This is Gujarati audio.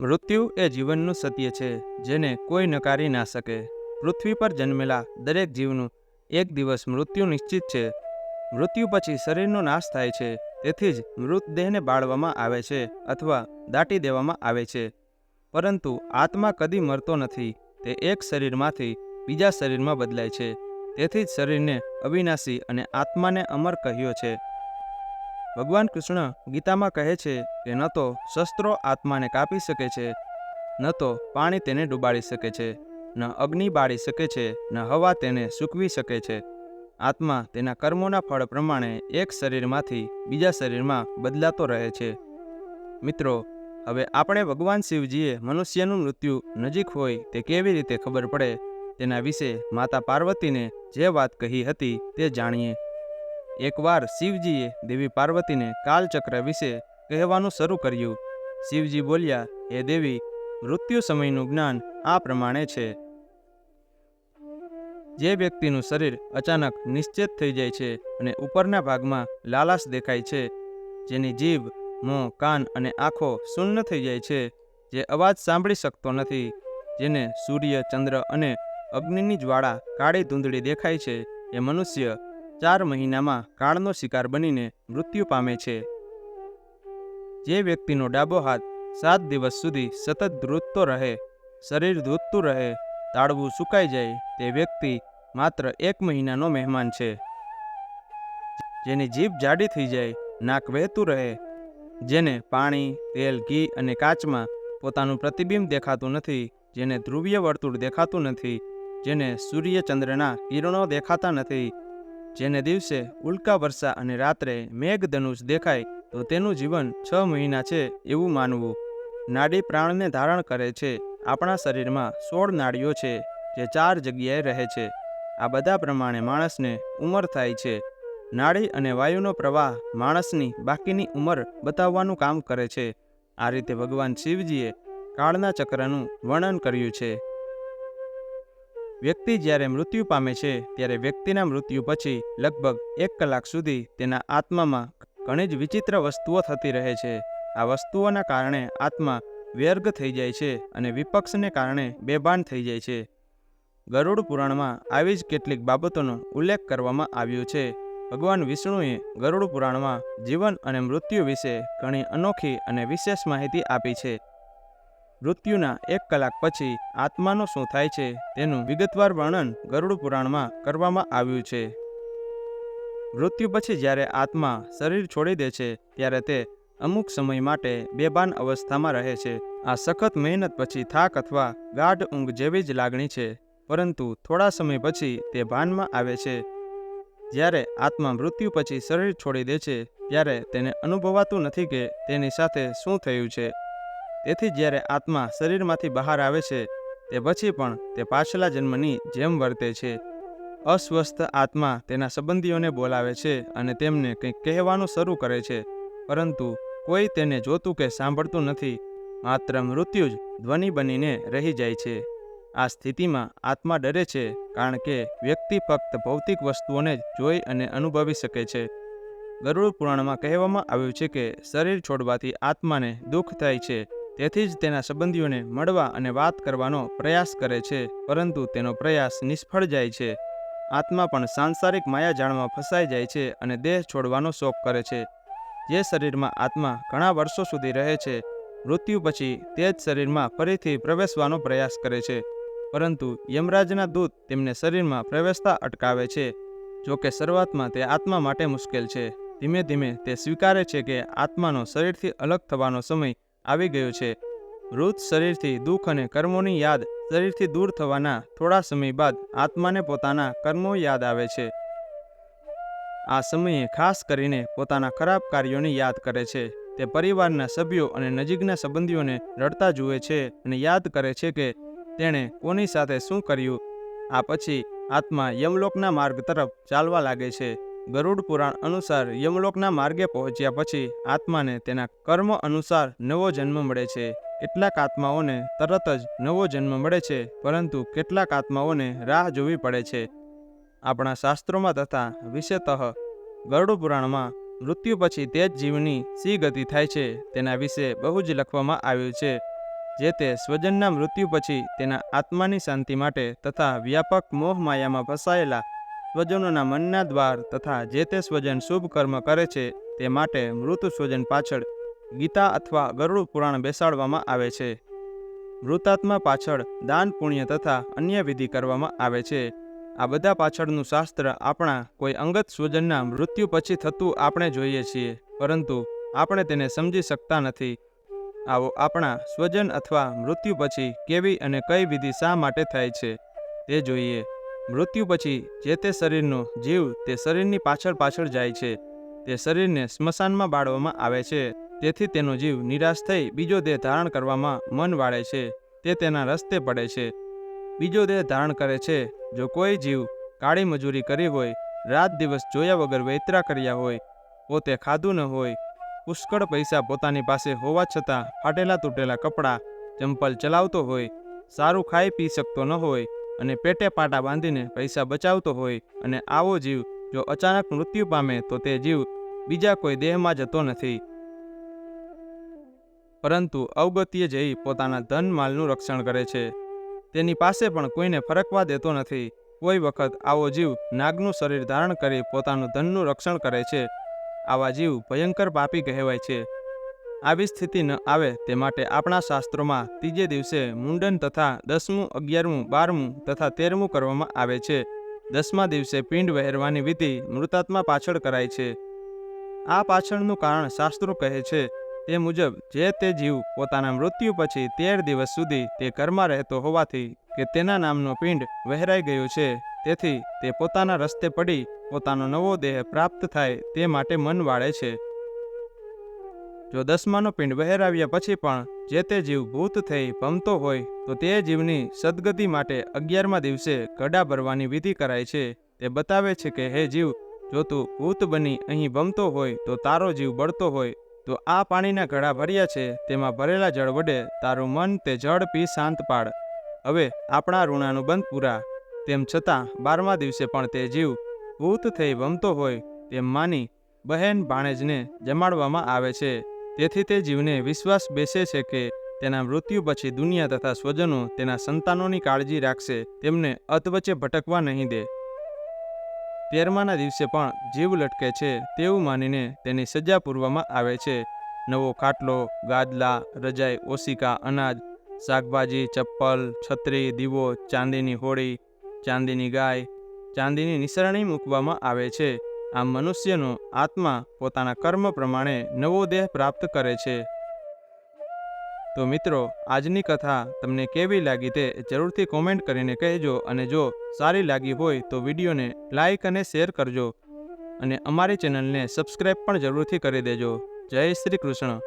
મૃત્યુ એ જીવનનું સત્ય છે, જેને કોઈ નકારી ના શકે. પૃથ્વી પર જન્મેલા દરેક જીવનું એક દિવસ મૃત્યુ નિશ્ચિત છે. મૃત્યુ પછી શરીરનો નાશ થાય છે, તેથી જ મૃતદેહને બાળવામાં આવે છે અથવા દાટી દેવામાં આવે છે. પરંતુ આત્મા કદી મરતો નથી. તે એક શરીરમાંથી બીજા શરીરમાં બદલાય છે. તેથી જ શરીરને અવિનાશી અને આત્માને અમર કહ્યો છે. ભગવાન કૃષ્ણ ગીતામાં કહે છે કે ન તો શસ્ત્રો આત્માને કાપી શકે છે, ન તો પાણી તેને ડૂબાડી શકે છે, ન અગ્નિ બાળી શકે છે, ન હવા તેને સૂકવી શકે છે. આત્મા તેના કર્મોના ફળ પ્રમાણે એક શરીરમાંથી બીજા શરીરમાં બદલાતો રહે છે. મિત્રો, હવે આપણે ભગવાન શિવજીએ મનુષ્યનું મૃત્યુ નજીક હોય તે કેવી રીતે ખબર પડે તેના વિશે માતા પાર્વતીને જે વાત કહી હતી તે જાણીએ. એકવાર શિવજીએ દેવી પાર્વતીને કાલચક્ર વિશે કહેવાનું શરૂ કર્યું. શિવજી બોલ્યા, હે દેવી, મૃત્યુ સમયનું જ્ઞાન આ પ્રમાણે છે. જે વ્યક્તિનું શરીર અચાનક નિશ્ચેત થઈ જાય છે અને ઉપરના ભાગમાં લાલાશ દેખાય છે, જેની જીભ, મોં, કાન અને આંખો શૂન્ય થઈ જાય છે, જે અવાજ સાંભળી શકતો નથી, જેને સૂર્ય, ચંદ્ર અને અગ્નિની જ્વાળા કાળી ધૂંધળી દેખાય છે, એ મનુષ્ય 4 મહિનામાં કાળનો શિકાર બનીને મૃત્યુ પામે છે. જે વ્યક્તિનો ડાબો હાથ 7 દિવસ સુધી સતત ધ્રુજતો રહે, શરીર ધ્રુજતું રહે, તાળવું સુકાઈ જાય, તે વ્યક્તિ માત્ર 1 મહિનાનો મહેમાન છે. જેની જીભ જાડી થઈ જાય, નાક વહેતું રહે, જેને પાણી, તેલ, ઘી અને કાચમાં પોતાનું પ્રતિબિંબ દેખાતું નથી, જેને ધ્રુવીય વર્તુળ દેખાતું નથી, જેને સૂર્ય ચંદ્રના કિરણો દેખાતા નથી, જેને દિવસે ઉલ્કા વર્ષા અને રાત્રે મેઘધનુષ દેખાય, તો તેનું જીવન 6 મહિના છે એવું માનવું. નાડી પ્રાણને ધારણ કરે છે. આપણા શરીરમાં 16 નાડીઓ છે, જે 4 જગ્યાએ રહે છે. આ બધા પ્રમાણે માણસને ઉંમર થાય છે. નાડી અને વાયુનો પ્રવાહ માણસની બાકીની ઉંમર બતાવવાનું કામ કરે છે. આ રીતે ભગવાન શિવજીએ કાળના ચક્રનું વર્ણન કર્યું છે. વ્યક્તિ જ્યારે મૃત્યુ પામે છે, ત્યારે વ્યક્તિના મૃત્યુ પછી લગભગ 1 કલાક સુધી તેના આત્મામાં ઘણી જ વિચિત્ર વસ્તુઓ થતી રહે છે. આ વસ્તુઓના કારણે આત્મા વ્યર્ગ થઈ જાય છે અને વિપક્ષને કારણે બેભાન થઈ જાય છે. ગરુડ પુરાણમાં આવી જ કેટલીક બાબતોનો ઉલ્લેખ કરવામાં આવ્યો છે. ભગવાન વિષ્ણુએ ગરુડ પુરાણમાં જીવન અને મૃત્યુ વિશે ઘણી અનોખી અને વિશેષ માહિતી આપી છે. મૃત્યુના 1 કલાક પછી આત્માનો શું થાય છે તેનું વિગતવાર વર્ણન ગરુડ પુરાણમાં કરવામાં આવ્યું છે. મૃત્યુ પછી જ્યારે આત્મા શરીર છોડી દે છે, ત્યારે તે અમુક સમય માટે બેભાન અવસ્થામાં રહે છે. આ સખત મહેનત પછી થાક અથવા ગાઢ ઊંઘ જેવી જ લાગણી છે, પરંતુ થોડા સમય પછી તે ભાનમાં આવે છે. જ્યારે આત્મા મૃત્યુ પછી શરીર છોડી દે છે, ત્યારે તેને અનુભવાતું નથી કે તેની સાથે શું થયું છે. તેથી જ્યારે આત્મા શરીરમાંથી બહાર આવે છે, તે પછી પણ તે પાછલા જન્મની જેમ વર્તે છે. અસ્વસ્થ આત્મા તેના સંબંધીઓને બોલાવે છે અને તેમને કંઈક કહેવાનું શરૂ કરે છે, પરંતુ કોઈ તેને જોતું કે સાંભળતું નથી. માત્ર મૃત્યુ જ ધ્વનિ બનીને રહી જાય છે. આ સ્થિતિમાં આત્મા ડરે છે, કારણ કે વ્યક્તિ ફક્ત ભૌતિક વસ્તુઓને જ જોઈ અને અનુભવી શકે છે. ગરુડ પુરાણમાં કહેવામાં આવ્યું છે કે શરીર છોડવાથી આત્માને દુઃખ થાય છે, તેથી જ તેના સંબંધીઓને મળવા અને વાત કરવાનો પ્રયાસ કરે છે, પરંતુ તેનો પ્રયાસ નિષ્ફળ જાય છે. આત્મા પણ સાંસારિક માયાજાળમાં ફસાઈ જાય છે અને દેહ છોડવાનો શોખ કરે છે. જે શરીરમાં આત્મા ઘણા વર્ષો સુધી રહે છે, મૃત્યુ પછી તે જ શરીરમાં ફરીથી પ્રવેશવાનો પ્રયાસ કરે છે, પરંતુ યમરાજના દૂત તેમને શરીરમાં પ્રવેશતા અટકાવે છે. જો કે શરૂઆતમાં તે આત્મા માટે મુશ્કેલ છે. ધીમે ધીમે તે સ્વીકારે છે કે આત્માનો શરીરથી અલગ થવાનો સમય આવી ગયો છે. મૃત શરીરથી દુઃખ અને કર્મોની યાદ શરીરથી દૂર થવાના થોડા સમય બાદ આત્માને પોતાના કર્મો યાદ આવે છે. આ સમયે ખાસ કરીને પોતાના ખરાબ કાર્યોની યાદ કરે છે. તે પરિવારના સભ્યો અને નજીકના સંબંધીઓને રડતા જુએ છે અને યાદ કરે છે કે તેણે કોની સાથે શું કર્યું. આ પછી આત્મા યમલોકના માર્ગ તરફ ચાલવા લાગે છે. ગરુડ પુરાણ અનુસાર યમલોકના માર્ગે પહોંચ્યા પછી આત્માને તેના કર્મ અનુસાર નવો જન્મ મળે છે. કેટલાક આત્માઓને તરત જ નવો જન્મ મળે છે, પરંતુ કેટલાક આત્માઓને રાહ જોવી પડે છે. આપણા શાસ્ત્રોમાં તથા વિશેષતઃ ગરુડ પુરાણમાં મૃત્યુ પછી તે જ જીવની શી ગતિ થાય છે તેના વિશે બહુ જ લખવામાં આવ્યું છે. જે તે સ્વજનના મૃત્યુ પછી તેના આત્માની શાંતિ માટે તથા વ્યાપક મોહ માયામાં ફસાયેલા સ્વજનોના મનના દ્વાર તથા જે તે સ્વજન શુભ કર્મ કરે છે તે માટે મૃત સ્વજન પાછળ ગીતા અથવા ગરુડ પુરાણ બેસાડવામાં આવે છે. મૃતાત્મા પાછળ દાન પુણ્ય તથા અન્ય વિધિ કરવામાં આવે છે. આ બધા પાછળનું શાસ્ત્ર આપણા કોઈ અંગત સ્વજનના મૃત્યુ પછી થતું આપણે જોઈએ છીએ, પરંતુ આપણે તેને સમજી શકતા નથી. આવો આપણા સ્વજન અથવા મૃત્યુ પછી કેવી અને કઈ વિધિ શા માટે થાય છે તે જોઈએ. મૃત્યુ પછી જે તે શરીરનો જીવ તે શરીરની પાછળ જાય છે. તે શરીરને સ્મશાનમાં બાળવામાં આવે છે. તેથી તેનો જીવ નિરાશ થઈ બીજો દેહ ધારણ કરવામાં મન વાળે છે. તે તેના રસ્તે પડે છે, બીજો દેહ ધારણ કરે છે. જો કોઈ જીવ કાળી મજૂરી કરી હોય, રાત દિવસ જોયા વગર વૈતરા કર્યા હોય, પોતે ખાધું ન હોય, પુષ્કળ પૈસા પોતાની પાસે હોવા છતાં ફાટેલા તૂટેલા કપડાં, ચંપલ ચલાવતો હોય, સારું ખાઈ પી શકતો ન હોય અને પેટે પાટા બાંધીને પૈસા બચાવતો હોય, અને આવો જીવ જો અચાનક મૃત્યુ પામે તો તે જીવ બીજા કોઈ દેહમાં જતો નથી, પરંતુ અવગત્ય જઈ પોતાના ધન માલનું રક્ષણ કરે છે. તેની પાસે પણ કોઈને ફરકવા દેતો નથી. કોઈ વખત આવો જીવ નાગનું શરીર ધારણ કરી પોતાનું ધનનું રક્ષણ કરે છે. આવા જીવ ભયંકર પાપી કહેવાય છે. આવી સ્થિતિ ન આવે તે માટે આપણા શાસ્ત્રોમાં ત્રીજે દિવસે મુંડન તથા 10મું, 11મું, 12મું તથા 13મું કરવામાં આવે છે. 10મા દિવસે પિંડ વહેરવાની વિધિ મૃતાત્મા પાછળ કરાય છે. આ પાછળનું કારણ શાસ્ત્રો કહે છે તે મુજબ જે તે જીવ પોતાના મૃત્યુ પછી 13 દિવસ સુધી તે ઘરમાં રહેતો હોવાથી કે તેના નામનો પિંડ વહેરાઈ ગયો છે, તેથી તે પોતાના રસ્તે પડી પોતાનો નવો દેહ પ્રાપ્ત થાય તે માટે મન વાળે છે. જો 10માનો પિંડ વહેરાવ્યા પછી પણ જે તે જીવ ભૂત થઈ ભમતો હોય તો તે જીવની સદગતિ માટે 11મા દિવસે ઘડા ભરવાની વિધિ કરાય છે. તે બતાવે છે કે હે જીવ, જો તું ભૂત બની અહીં ભમતો હોય તો તારો જીવ બળતો હોય તો આ પાણીના ઘડા ભર્યા છે, તેમાં ભરેલા જળ વડે તારું મન તે જળ પી શાંત પાડ. હવે આપણા ઋણાનું બંધ પૂરા. તેમ છતાં 12મા દિવસે પણ તે જીવ ભૂત થઈ ભમતો હોય તેમ માની બહેન ભાણેજને જમાડવામાં આવે છે. તેથી તે જીવને વિશ્વાસ બેસે છે કે તેના મૃત્યુ પછી દુનિયા તથા સ્વજનો તેના સંતાનોની કાળજી રાખશે, તેમને અધવચ્ચે ભટકવા નહીં દે. 13માના દિવસે પણ જીવ લટકે છે તેવું માનીને તેની સજા પૂરવામાં આવે છે. નવો ખાટલો, ગાદલા, રજાઈ, ઓશિકા, અનાજ, શાકભાજી, ચપ્પલ, છત્રી, દીવો, ચાંદીની હોળી, ચાંદીની ગાય, ચાંદીની નિસરણી મૂકવામાં આવે છે. આમ મનુષ્યનો આત્મા પોતાના કર્મ પ્રમાણે નવો દેહ પ્રાપ્ત કરે છે. તો મિત્રો, આજની કથા તમને કેવી લાગી તે જરૂરથી કોમેન્ટ કરીને કહેજો, અને જો સારી લાગી હોય તો વિડીયોને લાઈક અને શેર કરજો, અને અમારી ચેનલને સબસ્ક્રાઈબ પણ જરૂરથી કરી દેજો. જય શ્રી કૃષ્ણ.